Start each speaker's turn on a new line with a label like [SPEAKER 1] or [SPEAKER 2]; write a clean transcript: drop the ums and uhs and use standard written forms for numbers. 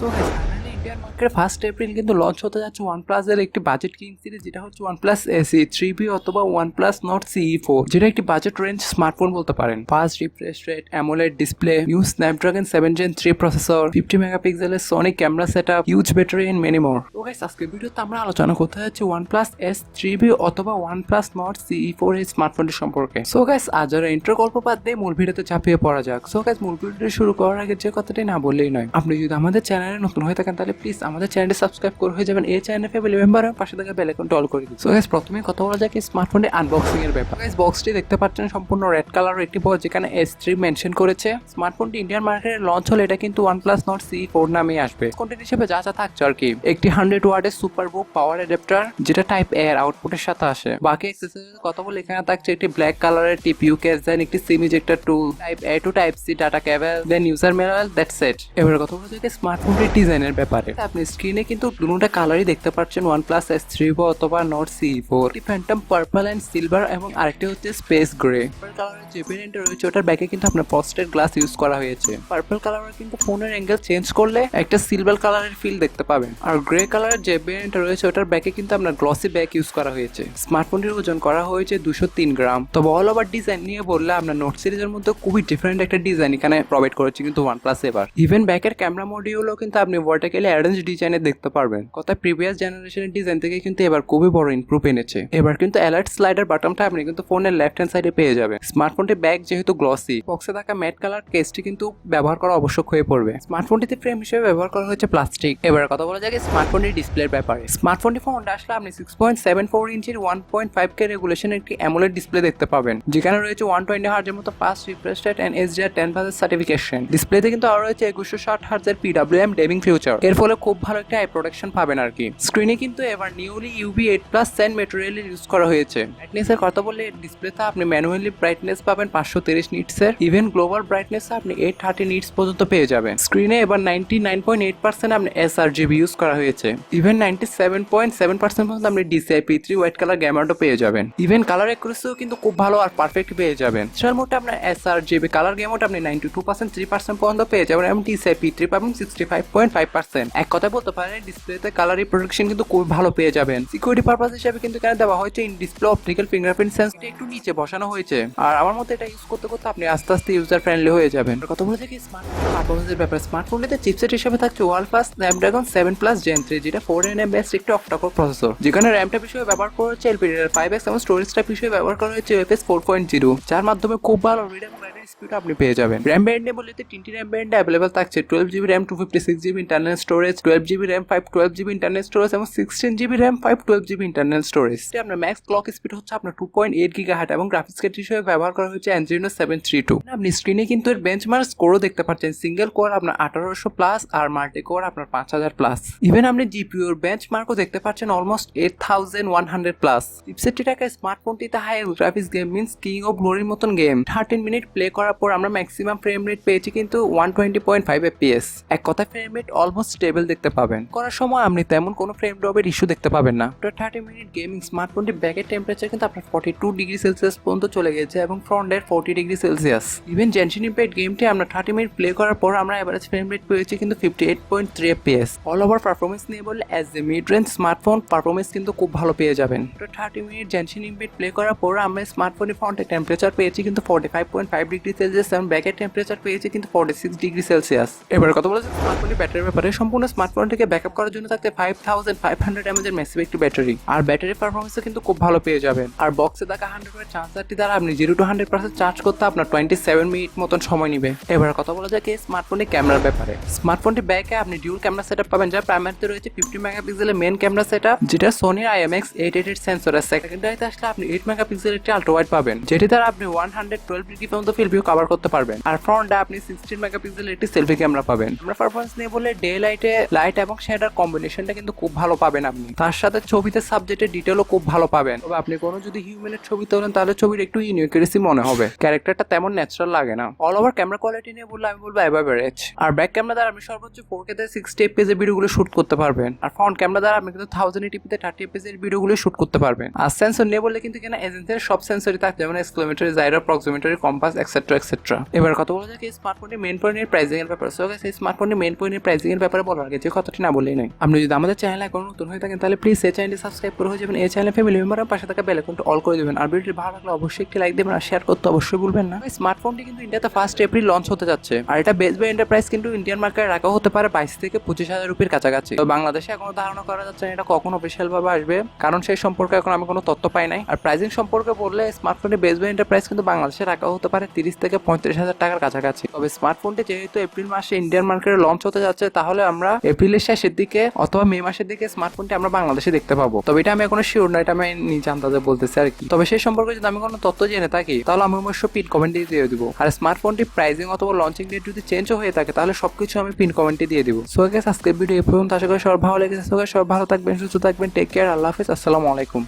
[SPEAKER 1] So finally Indian মার্কেটে first April কিন্তু launch হতে যাচ্ছে ওয়ানপ্লাসের একটি বাজেট কিং সিরিজ, যেটা হচ্ছে ওয়ানপ্লাস এসি 3B অথবা ওয়ানপ্লাস নর্ড CE4, যেটা একটি বাজেট রেঞ্জ স্মার্টফোন বলতে পারেন। Fast refresh rate, AMOLED display, new Snapdragon 7 Gen 3 processor, 50 মেগাপিক্সেলের sonic camera setup, huge battery and many more. তো গাইস, আজকের ভিডিওতে আমরা আলোচনা করতে যাচ্ছি ওয়ানপ্লাস S3B অথবা ওয়ানপ্লাস নর্ড CE4 এই স্মার্টফোনটির সম্পর্কে। সো গাইস, আজ আর ইন্ট্রো গল্প বাদ দিয়ে মূল ভিডিওতে ঝাঁপিয়ে পড়া যাক। সো গাইস, মূল ভিডিওটি শুরু করার আগে যে কথাটি না বললেই নয়, আপনি যদি আমাদের চ্যানেলে নতুন হয়ে থাকেন তাহলে প্লিজ আমাদের চ্যানেলটি সাবস্ক্রাইব করে হয়ে যাবেন এই চ্যানেল ফ্যামিলি মেম্বার এবং পাশে থাকা বেল আইকনটি অল করে দিন। সো গাইস, প্রথমে কথা বলা যাক এই স্মার্টফোনের আনবক্সিং এর ব্যাপারে। গাইস, বক্সটি দেখতে পাচ্ছেন সম্পূর্ণ রেড কালারের একটি বক্স, যেখানে S3 মেনশন করেছে। স্মার্টফোনটি ইন্ডিয়ান মার্কেটে লঞ্চ হলে এটা কিন্তু OnePlus Nord CE4 নামে আসবে। কন্টেন্ট হিসেবে যা যা থাকছে আর কি, একটি 100 ওয়াটের সুপার বুক পাওয়ার অ্যাডাপ্টার, যেটা টাইপ এ এর আউটপুটের সাথে আসে। বাকি অ্যাক্সেসরিজের কথা বলে এখানে থাকছে একটি ব্ল্যাক কালারের টিপিইউ কেস, দেন একটি SIM ejector tool, type A to type C data cable, then user manual, that's it. এবারে কথা বলা যাক স্মার্টফোনটির ডিজাইনের ব্যাপারে। আপনি স্ক্রিনে কিন্তু দুটোটা কালারই দেখতে পাচ্ছেন, OnePlus S3B অথবা Nord CE4। একটি ফ্যান্টম পার্পল এন্ড সিলভার এবং আরেকটি হচ্ছে স্পেস গ্রে। পার্পল কালারের যে ভেরিয়েন্টটা রয়েছে ওটার ব্যাকে কিন্তু আপনার ফ্রস্টেড গ্লাস ইউজ করা হয়েছে। পার্পল কালারের কিন্তু ফোনের অ্যাঙ্গেল চেঞ্জ করলে একটা সিলভার কালারের ফিল দেখতে পাবেন। আর গ্রে কালারের যে ভেরিয়েন্টটা রয়েছে ওটার ব্যাকে কিন্তু আপনার গ্লসি ব্যাক ইউজ করা হয়েছে। স্মার্টফোনটির ওজন করা হয়েছে 203 গ্রাম। তবে অল ওভার ডিজাইন নিয়ে বললে আপনার নোট সিরিজের মধ্যে খুবই ডিফারেন্ট একটা ডিজাইন এখানে প্রোভাইড করেছে কিন্তু OnePlus এবার। ইভেন ব্যাকের ক্যামেরা মডিউলও কিন্তু আপনি ভার্টিক্যালি অ্যারেঞ্জ ডিজাইনে দেখতে পারবেন। কথা প্রিভিয়াস জেনারেশনের ডিজাইন থেকে কিন্তু এবার খুবই বড় ইমপ্রুভ এনেছে। এবার কিন্তু অ্যালার্ট স্লাইডার বাটনটা আপনি কিন্তু ফোনের লেফট হ্যান্ড সাইডে পেয়ে যাবেন। স্মার্টফোনটির ব্যাক যেহেতু গ্লসি, বক্সে থাকা ম্যাট কালার কেসটি কিন্তু ব্যবহার করা আবশ্যক হয়ে পড়বে। স্মার্টফোনটিতে ফ্রেম হিসেবে ব্যবহার করা হয়েছে প্লাস্টিক। এবার কথা বলা যাক স্মার্টফোনটির ডিসপ্লের ব্যাপারে। স্মার্টফোনটি ফোনটা আসলে আপনি 6.74 ইঞ্চির 1.5K রেগুলেশনের একটি অ্যামোলেড ডিসপ্লে দেখতে পাবেন, যেখানে রয়েছে 120 হার্জ এর মতো fast refresh rate and HDR10+ certification. ডিসপ্লেতে কিন্তু আরো রয়েছে 2160 হার্জের PWM ডেভিং ফিউচার। এর ফলে খুব ভালো একটা আই প্রোটেকশন পাবেন আর কি। স্ক্রিনে কিন্তু এবার newly UV8+ Sen material use করা হয়েছে। ব্রাইটনেস এর কথা বললে ডিসপ্লেতে আপনি ম্যানুয়ালি ব্রাইটনেস পাবেন 530 নিটস এর, ইভেন গ্লোবাল ব্রাইটনেস আপনি 830 নিটস পর্যন্ত পেয়ে যাবেন। স্ক্রিনে এবার 99.8% আপনি sRGB ইউজ করা হয়েছে, ইভেন 97.7% পর্যন্ত আপনি DCI-P3 হোয়াইট কালার গ্যামারও পেয়ে যাবেন। ইভেন কালার অ্যাকুরেসিও কিন্তু খুব ভালো আর পারফেক্ট পেয়ে যাবেন। সেটার মধ্যে আপনার sRGB কালার গ্যামারটা আপনি 92% 3% পর্যন্ত পেয়ে যাবেন এবং DCI-P3 পাবেন 65.5%। এক কথা বলতে পারেন ডিসপ্লেতে কালার রিপ্রোডাকশন কিন্তু খুব ভালো পেয়ে যাবেন। সিকিউরিটি পারপাস হিসেবে কিন্তু এখানে দেওয়া হয়েছে ইন ডিসপ্লে অপটিক্যাল ফিঙ্গারপ্রিন্ট সেন্সরটা একটু নিচে বসানো হয়েছে। আর আমার মতে এটা ইউজ করতে করতে আপনি আস্তে আস্তে ইউজার ফ্রেন্ডলি হয়ে যাবেন। কথা বলতে কি স্মার্টফোনের পারফরম্যান্সের ব্যাপারে, স্মার্টফোনটিতে চিপসেট হিসেবে থাকছে OnePlus Snapdragon 7+ Gen 3, যেটা 4nm বেসড একটি অক্টা-কোর প্রসেসর, যেখানে র্যামটা বিষয়ে ব্যবহার করা হচ্ছে LPDDR5X এবং স্টোরেজটা বিষয়ে ব্যবহার করা হচ্ছে UFS 4.0, যার মাধ্যমে খুব ভালো রিড এবং রাইট স্পিড আপনি পেয়ে যাবেন। র্যাম ভ্যারিয়েন্টে বলতে তিনটি র্যাম ভ্যারিয়েন্ট अवेलेबल থাকছে। 12GB RAM 256GB internal storage, 12GB RAM 512GB internal storage এবং 16GB RAM 512GB internal storage. আপনার ম্যাক্স ক্লক স্পিড হচ্ছে আপনার 2.8 GHz এবং গ্রাফিক্স কার্ড হিসেবে ব্যবহার করা হচ্ছে Adreno 732। আপনি স্ক্রিনে কিন্তু এর বেঞ্চমার্ক স্কোরও দেখতে পাচ্ছেন। সিঙ্গেল কোর আপনার 1800+ আর মাল্টি কোর আপনার 5000+। ইভেন আপনি জিপিইউ এর বেঞ্চমার্কও দেখতে পাচ্ছেন অলমোস্ট 8100+। চিপসেটটি টাকা স্মার্টফোনটিতে high graphics game means king of গ্লোরির মতন গেম 13 মিনিট প্লে করার পর আমরা ম্যাক্সিমাম ফ্রেম রেট পেয়েছি কিন্তু 120.5 FPS। এক কথায় ফ্রেম রেট অলমোস্ট স্টেবল দেখতে পাবেন। করার সময় আপনি তেমন কোনো ফ্রেম ড্রপের ইস্যু দেখতে পাবেন না। 30 মিনিট গেমিং স্মার্টফোনটি ব্যাকের টেম্পারেচার কিন্তু আপনার 42 ডিগ্রি সেলসিয়াস পর্যন্ত চলে গেছে এবং ফ্রন্টের 40 degree Celsius. Even gentian impact গেমটি আমরা 30 মিনিট প্লে করার পর আমরা এভারেজ ফ্রেম রেট পেয়েছি কিন্তু 58.3 FPS। অল ওভার পারফরমেন্স নিয়ে বললে as a mid range smartphone performance কিন্তু খুব ভালো পেয়ে যাবেন। 30 মিনিট জেনশন ইম্প্যাক্ট প্লে করার পর আমরা স্মার্টফোনের ফ্রন্টের টেম্পারেচার পেয়েছি কিন্তু 45.5 ডিগ্রি সেলসিয়াস এবং ব্যাকের টেম্পারেচার পেয়েছি কিন্তু 46 ডিগ্রি সেলসিয়াস। এবার কথা বলা যাক স্মার্টফোনের ব্যাটারির ব্যাপারে। সম্পূর্ণ স্মার্টফোনটিকে ব্যাকআপ করার জন্য থাকতে 5500 mAh এর ম্যাসিভ একটি ব্যাটারি, আর ব্যাটারি পারফরমেন্সও কিন্তু খুব ভালো পেয়ে যাবেন। আর বক্সে থাকা 100 ওয়াট চার্জারটি দ্বারা আপনি 0 to 100% চার্জ করতে আপনার 27 মিনিট মতন সময় নেবে। এবার কথা বলা যাক এই স্মার্টফোনের ক্যামেরার ব্যাপারে। স্মার্টফোনটি ব্যাকে আপনি ডিউল ক্যামেরা সেটআপ পাবেন, যার প্রাইমারিতে রয়েছে 50 মেগাপিক্সেলের মেইন ক্যামেরা সেটআপ, যেটা সোনির IMX888 সেন্সর। আর সেকেন্ডারিতে আসলে আপনি 8 মেগাপিক্সেলের একটি আল্ট্রা ওয়াইড পাবেন, যেটি দ্বারা আপনি 112 ডিগ্রি পর্যন্ত ফিল্ড ভিউ কভার করতে পারবেন। আর ফ্রন্টে আপনি 16 মেগাপিক্সেলের একটি সেলফি ক্যামেরা পাবেন। আমরা পারফরমেন্স নিয়ে বলে ডে লাইটে লাইট এবং শ্যাডোর কম্বিনেশনটা কিন্তু খুব ভালো পাবেন আপনি। তার সাথে ছবিতে সাবজেক্টের ডিটেলও খুব ভালো পাবেন। তবে আপনি কোনো যদি হিউম্যানের ছবি তোলেন তাহলে ছবির একটু ইউনিকনেসই মনে হবে, ক্যারেক্টারটা তেমন ন্যাচারাল লাগে না। অল ওভার ক্যামেরা কোয়ালিটি নিয়ে বললে আমি বলবো এভারেজ। আর ব্যাক ক্যামেরা দ্বারা আপনি সর্বোচ্চ 4K তে 60 fps এর ভিডিওগুলো শুট করতে পারবেন। আর ফ্রন্ট ক্যামেরা দ্বারা আপনি কিন্তু 1080p তে 30 fps এর ভিডিওগুলো শুট করতে পারবেন। আর সেন্সর নিয়ে বললে কিন্তু এখানে এজেন্সির সব সেন্সরই থাকে, যেমন accelerometer, gyro, proximity, compass etcetera. Etcetera etcetera. এবার কথা বলা যাক এই স্মার্টফোনটি মেইন পয়েন্টের প্রাইসিং এর ব্যাপারে। সো গাইস এই স্মার্টফোনটি মেইন পয়েন্টের প্রাইসিং এর ব্যাপারে বলার আগে যে কথাটি না বললেই নয়। আপনি যদি আমাদের চ্যানেলে এখন নতুন হয়ে থাকেন তাহলে প্লিজ এই চ্যানেলটি সাবস্ক্রাইব করে হয়ে যাবেন, এই চ্যানেলে ফ্যামিলি মেম্বার আর পাশে থাকা বেল আইকনটি অল করে দিবেন। আর ভিডিওটি ভালো লাগলে অবশ্যই একটি লাইক দেবেন আর শেয়ার করতে অবশ্যই ভুলবেন না। স্মার্টফোনটি কিন্তু ইন্ডিয়াতে 1 এপ্রিল লঞ্চ হতে যাচ্ছে, আর এটা বেস্ট বাই এন্টারপ্রাইজ কিন্তু ইন্ডিয়ান মার্কেটে রাখা হতে পারে 22 থেকে 25,000 রুপির কাছাকাছি। তো বাংলাদেশে এখনো ধারণা করা যাচ্ছে না এটা কখন অফিসিয়াল ভাবে আসবে, কারণ সেই সম্পর্কে এখন আমি কোনো তথ্য পাই নাই। আর প্রাইসিং সম্পর্কে বললে স্মার্টফোনটি বেস্ট বাই এন্টারপ্রাইজ কিন্তু বাংলাদেশে রাখা হতে পারে 30 থেকে 35,000 টাকার কাছাকাছি। তবে স্মার্টফোনটি যেহেতু এপ্রিল মাসে ইন্ডিয়ান মার্কেটে লঞ্চ হতে যাচ্ছে, তাহলে আমরা এপ্রিলের শেষের দিকে অথবা মে মাসের দিকে স্মার্টফোনটি আমরা বাংলাদেশে দেখতে পাবো। তবে এটা আমি এখনো শিওর না, এটা আমি নিজে আন্দাজে বলতেছি আর কি। তবে সেই সম্পর্কে যদি আমি কোনো তথ্য জেনে থাকি তাহলে আমি অবশ্যই পিন কমেন্টে দিয়ে দিব। আর স্মার্টফোনটি প্রাইসিং অথবা লঞ্চিং ডেট যদি চেঞ্জ হয়ে থাকে তাহলে সবকিছু আমি পিন কমেন্টে দিয়ে দিব। সো গাইস আজকের ভিডিও এই পর্যন্ত। আশা করি সবার ভালো লেগেছে। সবাই ভালো থাকবেন, সুস্থ থাকবেন। Take care. আল্লাহ হাফেজ। আসসালামু আলাইকুম।